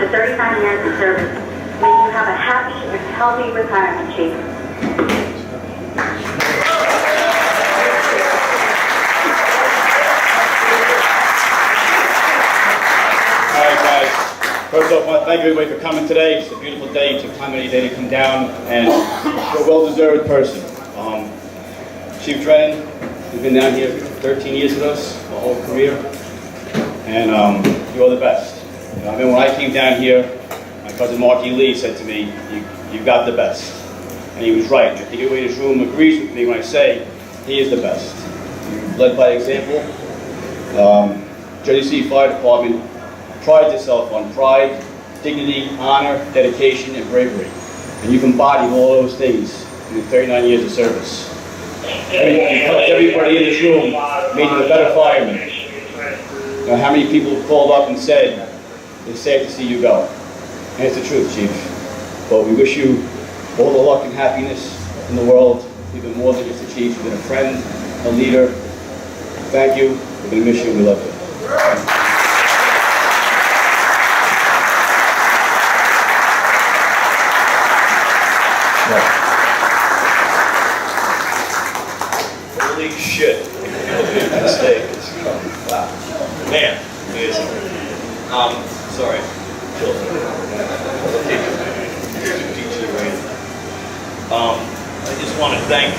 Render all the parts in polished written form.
after 39 years of service. May you have a happy and healthy retirement, Chief. All right, guys. First off, I want to thank everybody for coming today. It's a beautiful day. It's a time of the day to come down, and you're a well-deserved person. Chief Drennan, you've been down here 13 years with us, my whole career, and you're the best. You know, I mean, when I came down here, my cousin Marky Lee said to me, you got the best. And he was right. I think everybody in this room agrees with me when I say he is the best. You've led by example. JC Fire Department prides itself on pride, dignity, honor, dedication, and bravery. And you've embodied all those things in the 39 years of service. Everybody in this room made you a better fireman. You know, how many people have called up and said, it's sad to see you go. And it's the truth, Chief. But we wish you all the luck and happiness in the world. You've been more than just a chief. You've been a friend, a leader. Thank you. We're going to miss you and we love you. Holy shit. Wow. Man, amazing. Sorry. I just want to thank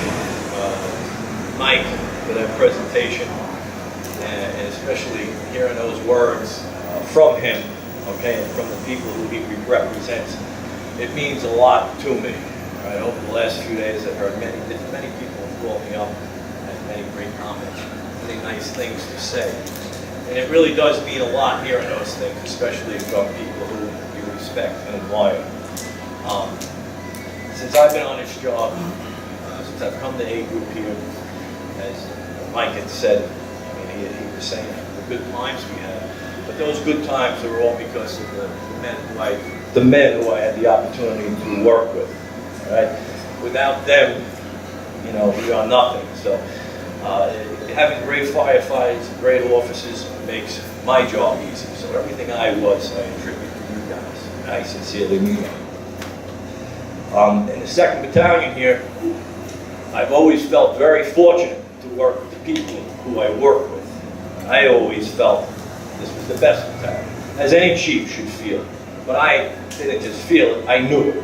Mike for that presentation, and especially hearing those words from him, okay, and from the people who he represents. It means a lot to me. Right? Over the last few days, I've heard many people call me up and many great comments, many nice things to say. And it really does mean a lot hearing those things, especially from people who you respect and admire. Since I've been on this job, since I've come to A Group here, as Mike had said, I mean, he was saying the good times we had, but those good times were all because of the men who I had the opportunity to work with. All right? Without them, you know, we are nothing. So having great firefighters, great officers makes my job easy. So everything I attribute to you guys. I sincerely mean it. In the 2nd Battalion here, I've always felt very fortunate to work with the people who I work with. I always felt this was the best battalion, as any chief should feel. But I didn't just feel it, I knew it.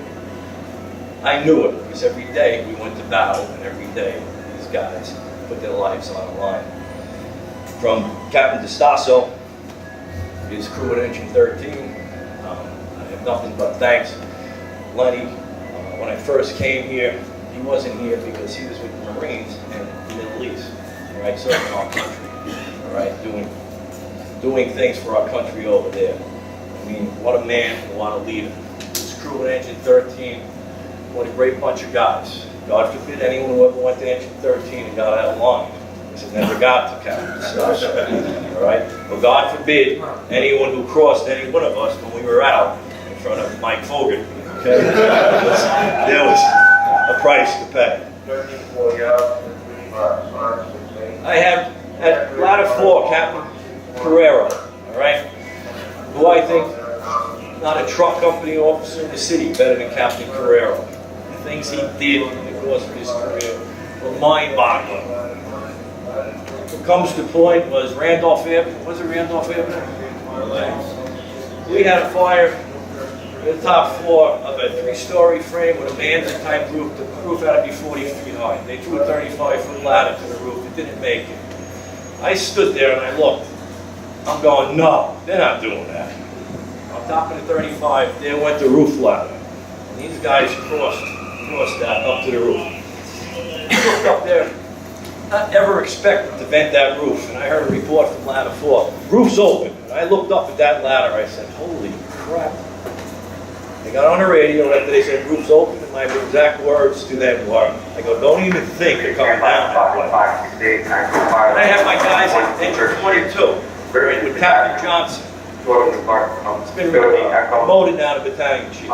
I knew it because every day we went to battle, and every day these guys put their lives on the line. From Captain DeStasso, his crew at Engine 13, I have nothing but thanks. Lenny, when I first came here, he wasn't here because he was with the Marines in the Middle East, all right, serving our country, all right, doing things for our country over there. I mean, what a man and what a leader. His crew at Engine 13, what a great bunch of guys. God forbid anyone who ever went to Engine 13 and got out of line, because it never got to Captain DeStasso, all right? Well, God forbid anyone who crossed any one of us when we were out in front of Mike Fogarty. Okay. There was a price to pay. I have at ladder 4, Captain Carrero, all right, who I think not a truck company officer in the city better than Captain Carrero. The things he did in the course of his career were mind-boggling. What comes to point was Randolph Avenue. Was it Randolph Avenue? We had a fire the top floor of a 3-story frame with a Manson-type roof. The roof had to be 40 feet high. They threw a 35-foot ladder to the roof. It didn't make it. I stood there and I looked. I'm going, no, they're not doing that. On top of the 35, there went the roof ladder. And these guys crossed that up to the roof. I looked up there, not ever expected to vent that roof. And I heard a report from ladder 4. Roof's open. And I looked up at that ladder. I said, holy crap. They got on the radio after they said roof's open, and my exact words to them were, I go, don't even think of coming down that way. And I have my guys at Engine 22, with Captain Johnson, It's been promoted now to battalion chief.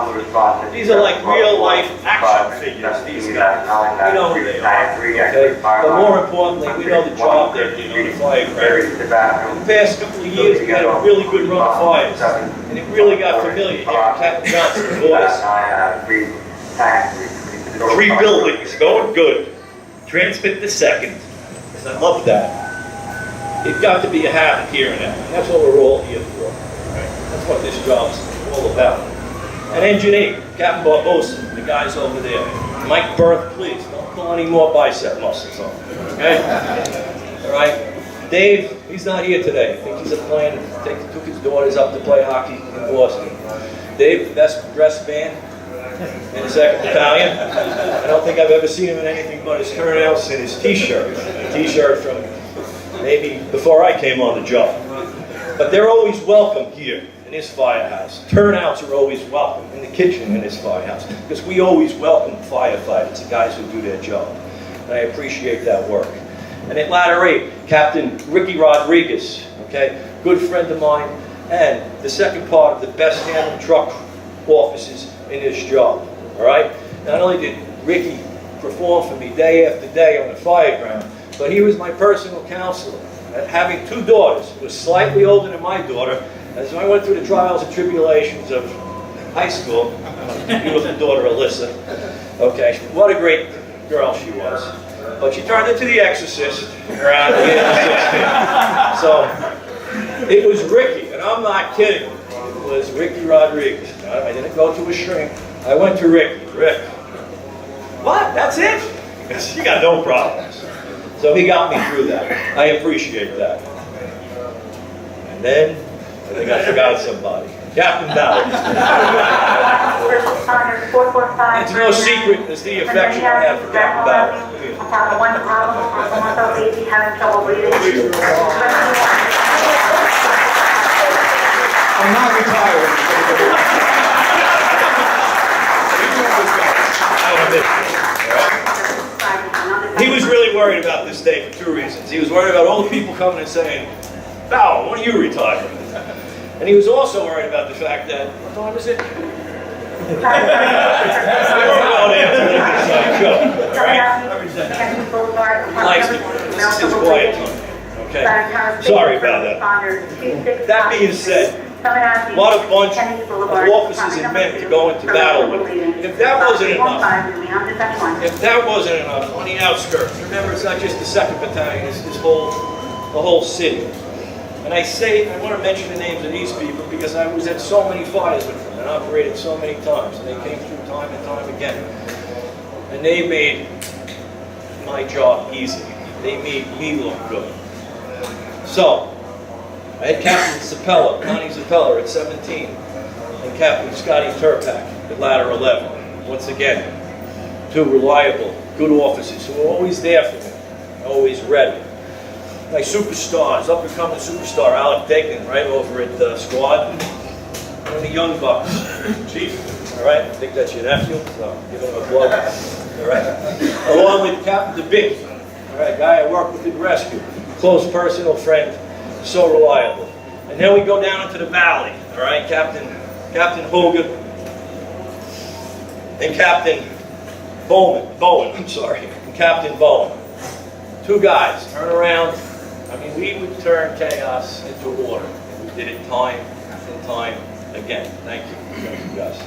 These are like real life action figures, these guys. We know who they are, okay? But more importantly, we know the job they did on the fire ground. In the past couple of years, we had a really good run of fires, and it really got familiar hearing Captain Johnson's voice. 3 buildings, going good. Transmit the second. I love that. It got to be a habit here and there. And that's what we're all here for. Right? That's what this job's all about. And Engine 8, Captain Barbosa, the guys over there. Mike Berth, please, don't pull any more bicep muscles on. Okay? All right? Dave, he's not here today. I think he's at playing. Took his daughters up to play hockey in Boston. Dave, the best dressed man in the 2nd Battalion. I don't think I've ever seen him in anything but his turnouts and his t-shirt. A t-shirt from maybe before I came on the job. But they're always welcome here in this firehouse. Turnouts are always welcome in the kitchen in this firehouse, because we always welcome firefighters, the guys who do their job. And I appreciate that work. And at Ladder 8, Captain Ricky Rodriguez, okay, good friend of mine, and the second part of the best handled truck officers in this job, all right? Not only did Ricky perform for me day after day on the fire ground, but he was my personal counselor. And having 2 daughters, who was slightly older than my daughter, as I went through the trials and tribulations of high school, my beautiful daughter Alyssa, okay, what a great girl she was. But she turned into the Exorcist around the age of 16. So it was Ricky, and I'm not kidding. It was Ricky Rodriguez. I didn't go to a shrink. I went to Ricky. Rick, what? That's it? You got no problems. So he got me through that. I appreciate that. And then, I think I forgot somebody. Captain Ballard. It's no secret as the affection I have for Captain Ballard. I'm not retired. He was really worried about this day for 2 reasons. He was worried about all the people coming and saying, "Ballard, when are you retiring?" And he was also worried about the fact that, what time is it? Likes to, this is his quiet time. Okay. Sorry about that. That being said, what a bunch of officers and men to go into battle with. If that wasn't enough, on the outskirts, remember it's not just the 2nd Battalion, it's the whole city. And I want to mention the names of these people because I was at so many fires with them and operated so many times, and they came through time and time again. And they made my job easy. They made me look good. So, I had Captain Zappella, Connie Zappella at 17, and Captain Scotty Turpak at Ladder 11. Once again, 2 reliable, good officers who were always there for me, always ready. My superstars, up-and-coming superstar, Alec Degnan, right over at the squad. One of the young bucks. Chief, all right? I think that's your nephew, so give him a blow. All right? Along with Captain DeBig, all right, guy I worked with in rescue. Close personal friend, so reliable. And then we go down into the valley, all right? Captain Hogan and Captain Bowen, and Captain Bowen. 2 guys, turn around. I mean, we would turn chaos into order. We did it time and time again. Thank you guys.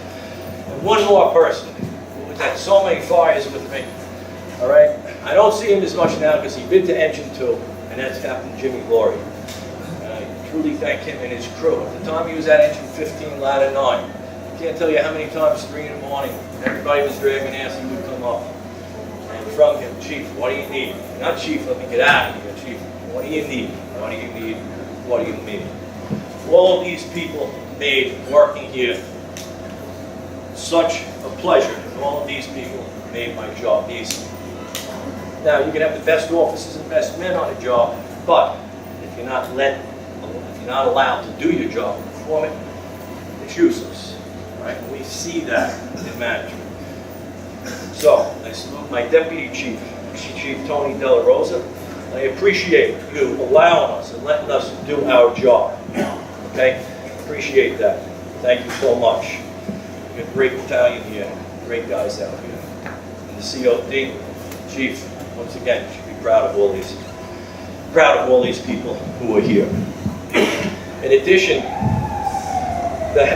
And one more person who has had so many fires with me. All right? I don't see him as much now because he's been to Engine 2, and that's Captain Jimmy Laurie. And I truly thank him and his crew. At the time he was at Engine 15, Ladder 9. I can't tell you how many times, 3 in the morning, everybody was dragging ass, he would come up. And from him, Chief, what do you need? Not Chief, let me get out of here. Chief, what do you need? What do you need? What do you need? All of these people made working here such a pleasure. All of these people made my job easy. Now, you can have the best officers and best men on a job, but if you're not allowed to do your job and perform it, it's useless. Right? And we see that in management. So, I salute my Deputy Chief, Chief Tony Della Rosa. I appreciate you allowing us and letting us do our job. Okay? appreciate that. Thank you so much. We got a great battalion here, great guys out here. And the COD, Chief, once again, you should be proud of all these people who are here. In addition, the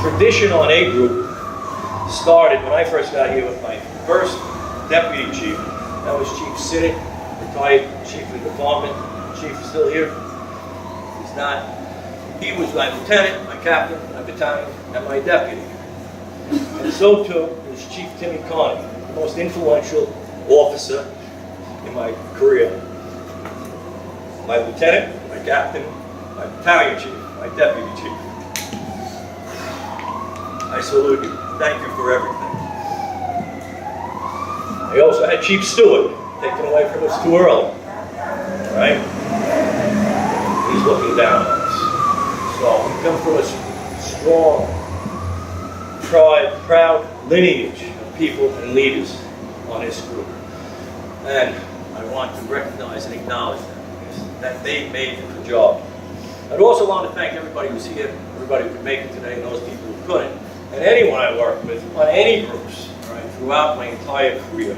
tradition on A Group started when I first got here with my first deputy chief. That was Chief Siddick, retired chief of the department. Chief is still here. He's not. He was my lieutenant, my captain, my battalion, and my deputy. And so too was Chief Timmy Carney, the most influential officer in my career. My lieutenant, my captain, my battalion chief, my deputy chief. I salute you. Thank you for everything. I also had Chief Stewart taken away from us too early. Right? He's looking down on us. So we come from a strong, proud lineage of people and leaders on this group. And I want to recognize and acknowledge them, that they made the job. I'd also want to thank everybody who's here, everybody who could make it today, and those people who couldn't, and anyone I worked with on any groups, right, throughout my entire career.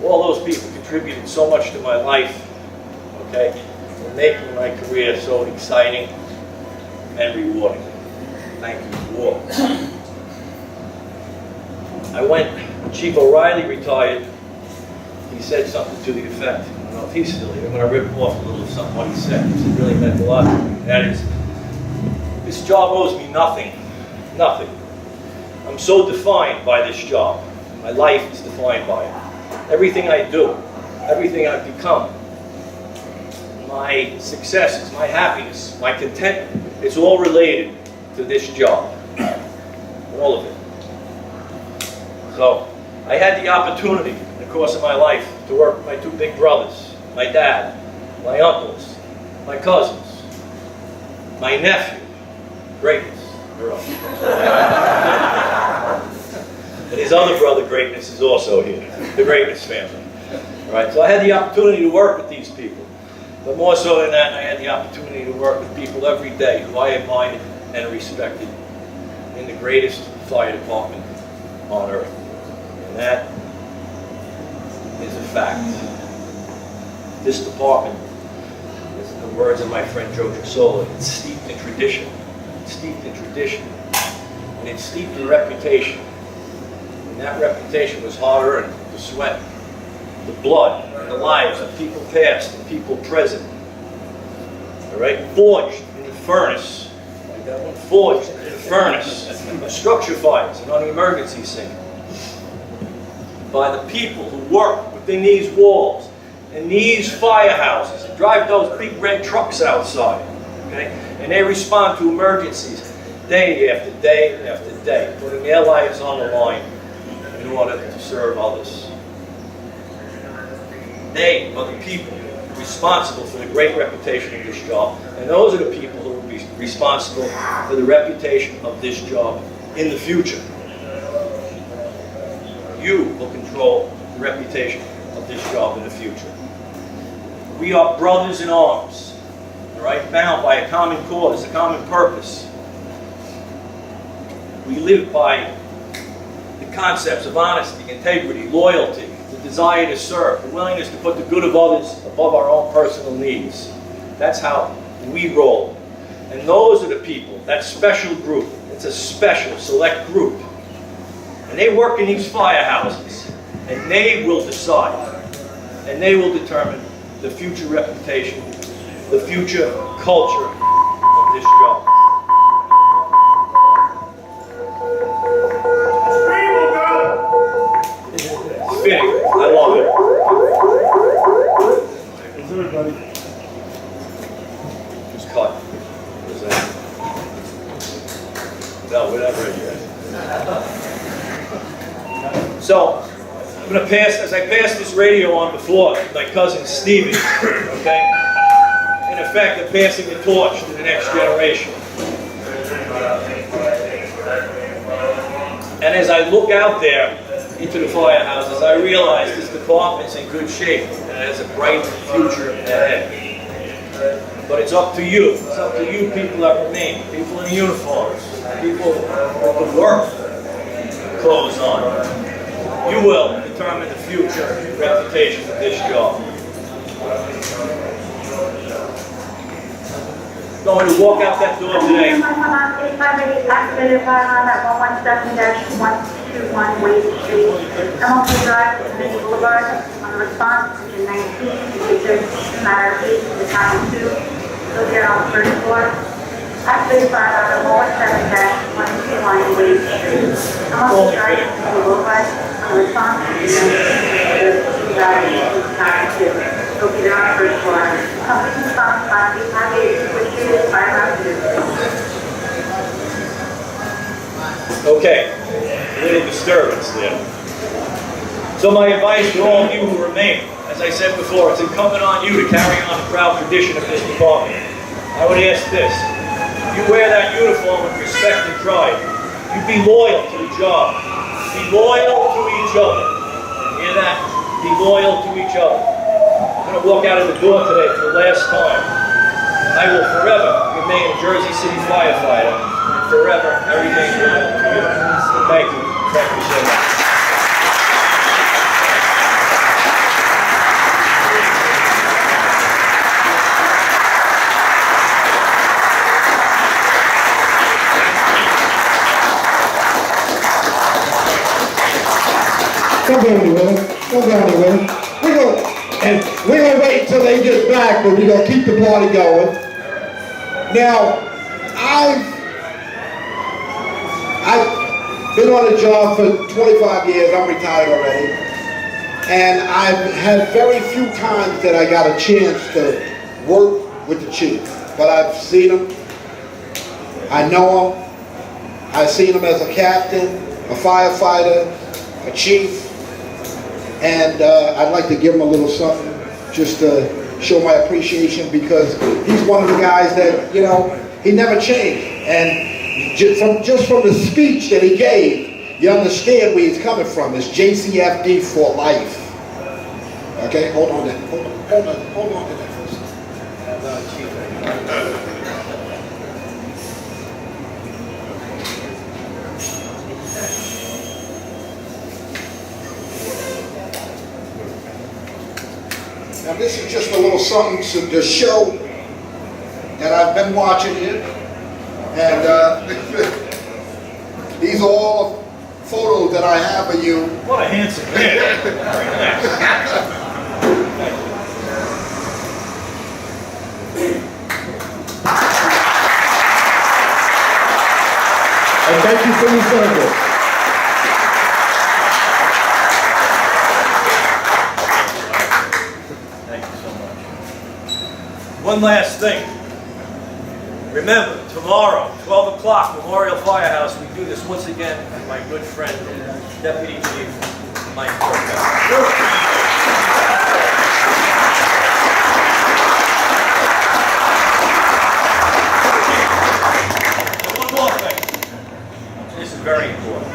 All those people contributed so much to my life, okay, and making my career so exciting and rewarding. Thank you to all. When Chief O'Reilly retired, he said something to the effect, I don't know if he's still here, I'm going to rip off a little of something what he said. It really meant a lot to me. That is, this job owes me nothing. Nothing. I'm so defined by this job. My life is defined by it. Everything I do, everything I've become, my successes, my happiness, my contentment, it's all related to this job. All of it. So, I had the opportunity in the course of my life to work with my two big brothers, my dad, my uncles, my cousins, my nephew, Greatness. And his other brother, Greatness, is also here, the Greatness family. All right, so I had the opportunity to work with these people. But more so than that, I had the opportunity to work with people every day who I admired and respected in the greatest fire department on earth. And that is a fact. This department, in the words of my friend Joe Trasola, it's steeped in tradition. It's steeped in tradition. And it's steeped in reputation. And that reputation was hard-earned, the sweat, the blood, and the lives of people past and people present. All right? Forged in the furnace. Like that one? Forged in the furnace of structure fires and on the emergency scene. By the people who work within these walls and these firehouses and drive those big red trucks outside. Okay? And they respond to emergencies day after day after day, putting their lives on the line in order to serve others. They are the people responsible for the great reputation of this job, and those are the people who will be responsible for the reputation of this job in the future. You will control the reputation of this job in the future. We are brothers in arms, all right, bound by a common cause, a common purpose. We live by the concepts of honesty, integrity, loyalty, the desire to serve, the willingness to put the good of others above our own personal needs. That's how we roll. And those are the people, that special group. It's a special, select group. And they work in these firehouses. And they will decide. And they will determine the future reputation, the future culture of this job. Fitting. I love it. Just cut. What is that? No, whatever it is. So, I'm going to pass, as I pass this radio on the floor to my cousin Stevie, okay? In effect, I'm passing the torch to the next generation. And as I look out there into the firehouses, I realize this department's in good shape and it has a bright future ahead. But it's up to you. It's up to you people that remain. People in uniforms. People with the work clothes on. You will determine the future reputation of this job. Going to walk out that door today. If I may activate a fire alarm at 117-121 Wade Street. I'm also drive to the Boulevard on response to 19, matter of 8 to the time 2, located on the 3rd floor. Activate a fire alarm at 117-121 Wade Street. I'm also driving to the Boulevard on response to 19, matter of 8 to the time 2, located on the 3rd floor. Company response time 858, which is fire alarm 2. Okay, a little disturbance there. So my advice to all of you who remain, as I said before, it's incumbent on you to carry on the proud tradition of this department. I would ask this: you wear that uniform with respect and pride. You be loyal to the job. Be loyal to each other. Hear that? Be loyal to each other. I'm going to walk out of the door today for the last time. I will forever remain a Jersey City firefighter, and forever I remain loyal to you. Thank you. Thank you so much. Don't go anywhere. Don't go anywhere. We're gonna wait until they get back, but we're gonna keep the party going. Now, I've been on the job for 25 years. I'm retired already, and I've had very few times that I got a chance to work with the chief. But I've seen him. I know him. I've seen him as a captain, a firefighter, a chief. And I'd like to give him a little something just to show my appreciation, because he's one of the guys that, you know, he never changed. And just from the speech that he gave, you understand where he's coming from. It's JCFD for life. Okay, hold on to that. Hold on to that first. Now this is just a little something to show that I've been watching you, and these are all photos that I have of you. What a handsome man. Very nice. And thank you for your service. Thank you so much. One last thing. Remember, tomorrow, 12 o'clock, Memorial Firehouse, we do this once again with my good friend, Deputy Chief Mike Burkett. Very important.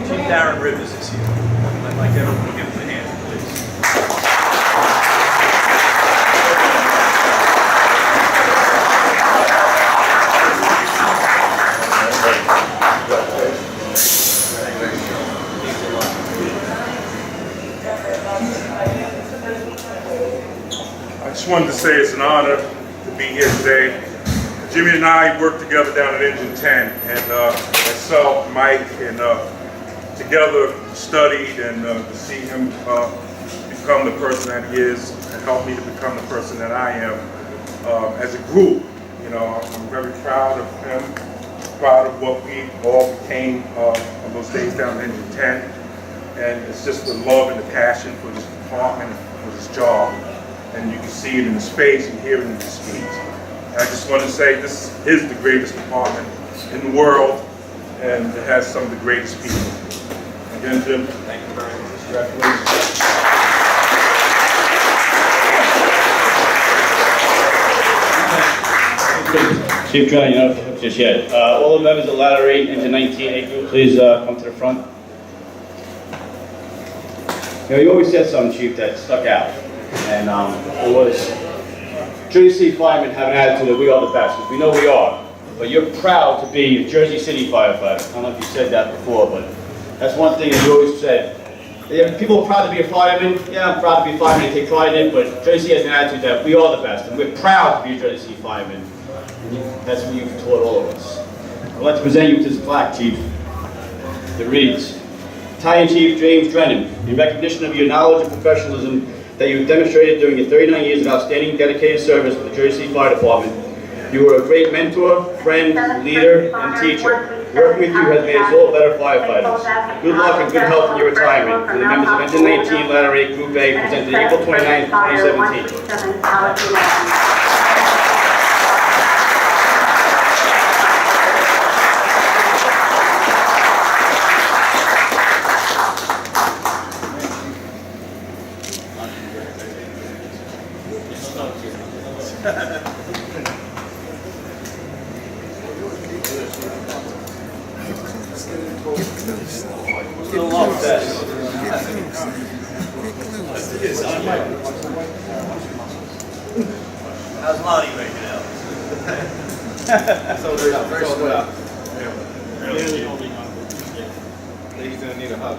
Chief Darren Rivers is here. I'd like everyone to give him a hand, please. I just wanted to say it's an honor to be here today. Jimmy and I worked together down at Engine 10, and myself, Mike, and together studied, and to see him become the person that he is, and help me to become the person that I am as a group. You know, I'm very proud of him, proud of what we all became on those days down at Engine 10, and it's just the love and the passion for this department, for this job, and you can see it in his face and hear it in his speech. I just want to say this is the greatest department in the world, and it has some of the greatest people. Again, Jim, Thank you very much. congratulations. Chief Drennan, you don't have to hook just yet. All the members of Ladder 8 into 19A group, please come to the front. You know, you always said something, Chief, that stuck out, and it was Jersey City firemen have an attitude that we are the best, because we know we are. But you're proud to be a Jersey City firefighter. I don't know if you said that before, but that's one thing that you always said. Yeah, people are proud to be a fireman. Yeah, I'm proud to be a fireman, they take pride in it, but Jersey has an attitude that we are the best, and we're proud to be a Jersey City fireman. That's what you've taught all of us. I'd like to present you with this plaque, Chief. It reads, Battalion Chief James Drennan, in recognition of your knowledge and professionalism that you've demonstrated during your 39 years of outstanding dedicated service with the Jersey City Fire Department. You were a great mentor, friend, leader, and teacher. Working with you has made us all better firefighters. Good luck and good health in your retirement. To the members of Engine 19, Ladder 8, Group A, presented April 29, 2017. Still love this. How's Lonnie making out? He's gonna need a hug.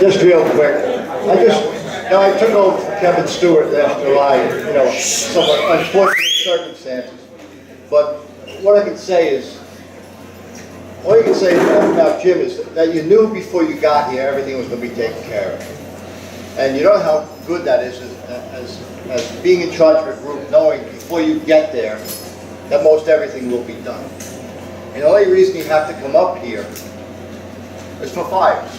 Just real quick, I took over from Kevin Stewart last July, somewhat unfortunate circumstances. But what I can say is, all you can say about Jim is that you knew before you got here everything was going to be taken care of. And you know how good that is as being in charge of a group, knowing before you get there that most everything will be done. And the only reason you have to come up here is for fires.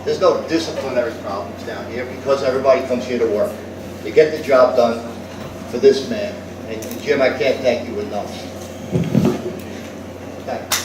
There's no disciplinary problems down here because everybody comes here to work. You get the job done for this man. And Jim, I can't thank you enough. Thank you.